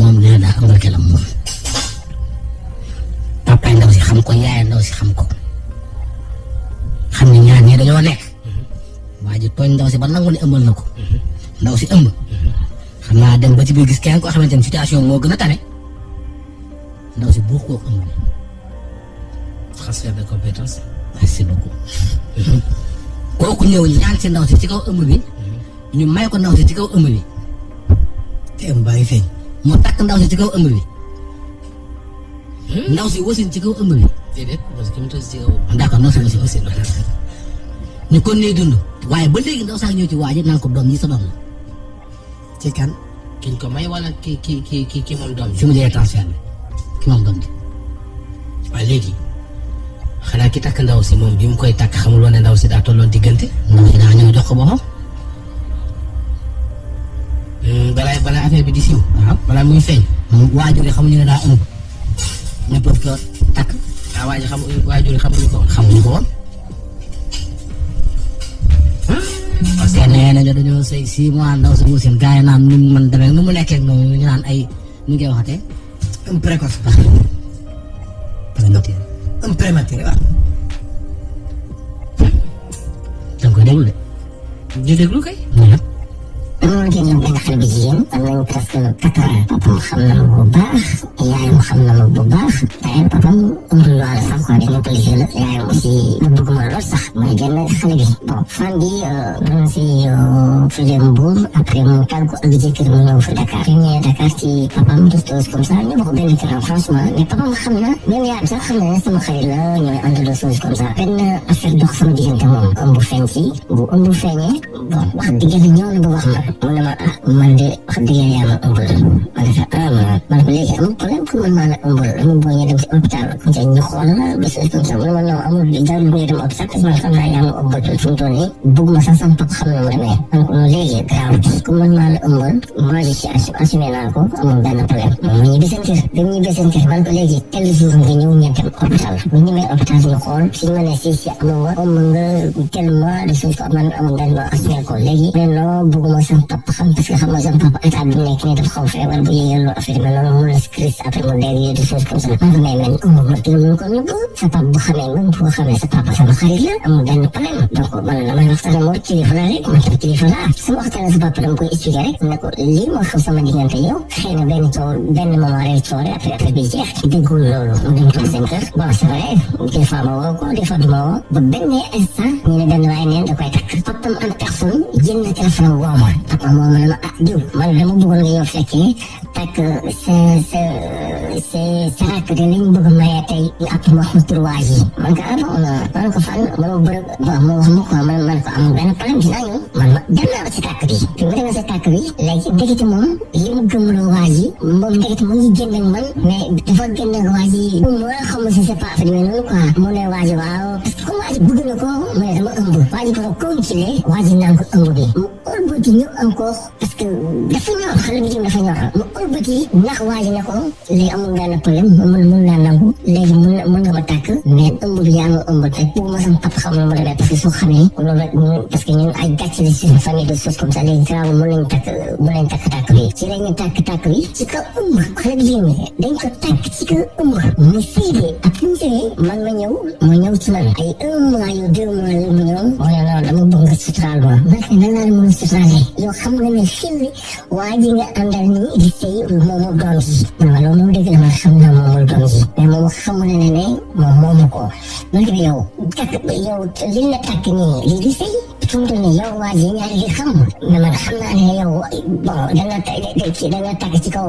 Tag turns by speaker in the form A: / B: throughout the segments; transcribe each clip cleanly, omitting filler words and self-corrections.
A: moom nee daa ëmbal kelam moom papaay ndaw si xam ko yaay ndaw si xam ko xam ne ñaar ñi dañoo nekk waa ji tooñ ndaw si ba nangu ne ëmbal na ko ndaw si ëmb xam naa dem ba ci biir gis kenn koo xamante ne situation moo gën a tane ndaw si buux koo ëmb bi
B: transfert de compétence.
A: merci beaucoup kooku ñëw ñaan si ndaw si ci kaw ëmb bi ñu may ko ndaw si ci kaw ëmb bi
C: te ëmb baa ngi feeñ.
A: mu takk ndaw si ci kaw ëmb bi ndaw si wasin ci kaw ëmb bi
B: déedéet parce que mu tos ci kaw.
A: d'accord ndaw si wasin ñu kon nee dund waaye ba léegi ndaw saa ñëw ci waa ji naan ko doom yi sa doom la
C: ci kan.
B: kiñ ko may wala ki moom doom
A: fi mu jëlee transfert bi ki moom doom ji
B: waaye léegi xanaa ki takk ndaw si moom bi mu koy takk xamul woon ne ndaw si daa tolloon diggante.
A: ndaw si daa ñëw jox ko boppam
B: balaa affaire bi di siiw. waaw balaa muy feeñ.
A: waajur yi xamuñu ne daa ëmb ñu peuvent que takk.
B: waajur yi xamuñu ko woon.
A: xamuñu ko woon. parce que nee nañu dañoo sëy 6 mois ndaw si wasin gars yi naan nu mu mën demee nu mu nekkee ak noonu ñu naan ay nu ñu koy waxatee.
C: un précoce.
A: prématuré.
C: un prématuré waaw.
A: da nga koy déglu de.
B: di déglu kay.
D: amoon ngeen ñoom benn xale bu jigéen am nañu presque 4 ans papam xam na ma bu baax yaayam xam na ma bu baax te papam amul loi la sax quoi dañu policier la yaayam aussi mu bëgg ma lool sax mooy génn xale bi bon fan bi doon si fële Mbour après mu tàgg ko ak jëkkër mu ñëw fi Dakar fi ñëwee Dakar ci papam des choses comme ça ñu bokk benn kër franchement mais papam xam na même yaayam sax xam na ne sama xarit la ñooy ànd des choses comme ça benn affaire dox sama diggante moom ëmb feeñ ci bu ëmb feeñee bon wax diggante ñëw na ba wax ma mu ne ma man de wax dëgg yàlla ëmbal ma ne ko man ko léegi amul problème pour man maa la ëmbal dama boo ñu dem si hôpital comme ça ñu xool la ba si comme ça mu ne ma non amul jarul ñu dem hôpital parce que man xam naa yaa ma ëmbal fu mu toll nii bëgg ma sax sama papa xam na mu demee man ko léegi grave comme man maa la ëmbal moi je suis assumé naa ko amul benn problème moom mu ñibbi seen kër bi mu ñibbi seen kër man ko léegi tel jour nga ñëw ngeen dem hôpital bu ñu ñëwee hôpital ñu xool si ma ne si amul nga ëmb nga tel mois de chose ko man amul benn ma assumé ko léegi mais non bëgguma sama papa xam parce que xam nga sama papa état bi nekk nii dafa xaw feebar bu yëgee loolu affaire bi noonu mu la crise après mu dégg des choses comme ça man mais man ma kii mun ko nëbb sa papa bu xamee man bu ko xamee sa papa sama xarit la amul benn problème donc man damay waxtaan ak moom kilifa la rek man tam kilifa la sama waxtaan sa papa dama koy expliquer rek ne ko lii moo xew sama diggante yow xëy na benn coow benn moment rek coow rek après affaire bi jeex déggul loolu mu dem toog seen kër bon c'est vrai des fois ma woo ko des fois du ma woo ba benn instant ñu ne benn waaye neen da koy takk papam en personne jël na téléphone woo ma papa moo ma ne ma diw man dama bëggoon nga yow fekkee takk sa rakk de lañ bëgg maye tey ak ma wax ma turwaay yi man ko bon man ko fan man ma bërëb bon ma wax ma quoi man ko amul benn problème dinaa ñëw man ma dem naa ba si tàkk bi fi mu demee si tàkk bi léegi dëggati moom li mu gëmloo waa ji moom dëggati mu ngi génn ak man mais dafa génn ak waa ji moo xam si c'est pas affaire noonu quoi mu ne waa ji waaw parce que comme waa ji bëgg na ko mu ne dama ëmb waa ji ko continuer waa ji naan ko ëmb bi mu ëlbati ñëw encore parce que dafa ñor xale bi dafa ñor mu ëlbati ndax waa ji ne ko léegi amul benn problème mun naa nangu léegi mun nga ma tàkk mais ëmb bi yaa ma ëmb te bëgguma sama papa xam na mu demee parce que soo xamee loolu parce que ñun ay gàcce la suñu famille de choses comme ça léegi grave mun nañ takk bi ci la ñu takk bi ci kaw ëmb xale bi yéen dañ ko takk ci kaw ëmb mu sëy de ak mu sëy man ma ñëw ci man ay 1 mois yu 2 mois la mu ñëw ma ne non dama bëgg nga suturaal ma man nan laa la mën a suturaale yow xam nga ne xel waa ji nga àndal nii di sëy moomu doom ji man loolu moom dëgg la man xam naa moomul doom ji mais moom xamul ne moom moomu ko man ko yow li la takk nii lii di sëy fu mu toll nii yow waa ji ñaari di xam mais man xam naa ne yow bon danga takk ci kaw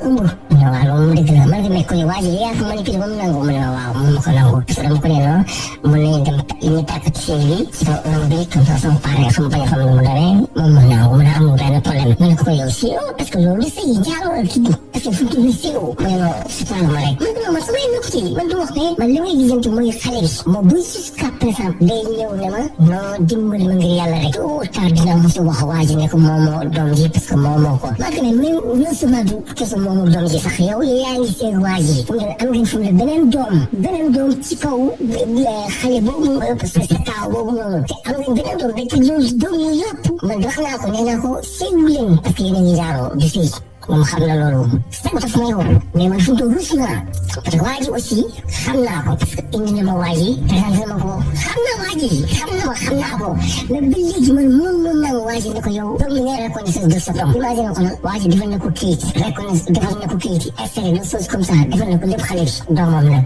D: ëmb ne waaw loolu moom dëgg la man ko mais ko waa ji yaa ko manipulé ba mu nangu mu ne waaw moom ma ko nangu parce que dama ko ne non mun nañu dem ñu takk ci sëy bi ci kaw ëmb bi comme ça sama parent xam bañ a xam ne mu demee moom mu nangu mu ne amul benn problème ma ne ko yow si yow parce que loolu sëy njaaloo la tudd parce que fu mu toll nii si yow mais non sutaal ma rek man non man samay nokk ci man du wax ne man li may gisante mooy xale bi moom buy jusqu'à présent day ñëw ne ma non dimbali ma ngir yàlla rek tôt ou tard dina mos a wax waa ji ne ko moomoo doom ji parce que moomoo ko maa ko ne même non seulement du kese moomoo doom ji sax yow yaa ngi seeg waa ji fu mu ne am ngeen fu mu ne beneen doom ci kaw xale boobu parce que sa taaw boobu noonu te am ngeen beneen doom rek loolu doom yi yëpp man wax naa ko nee naa ko seegu leen parce que yéen a ngi jaaroo di sëy moom xam na loolu sax daf may woo mais man fu mu toll ruus naa parce que waa ji aussi xam naa ko parce que indi na ma waa ji présenté ma ko xam naa waa ji xam naa ko mais ba léegi man moom naa waa ji ne ko yow doom bi ngay reconnaissance de sa doom imagine ko nag waa ji defal na ko kayit reconnaissance defal na ko kayit installé na chose comme ça defal na ko lépp xale bi doomam la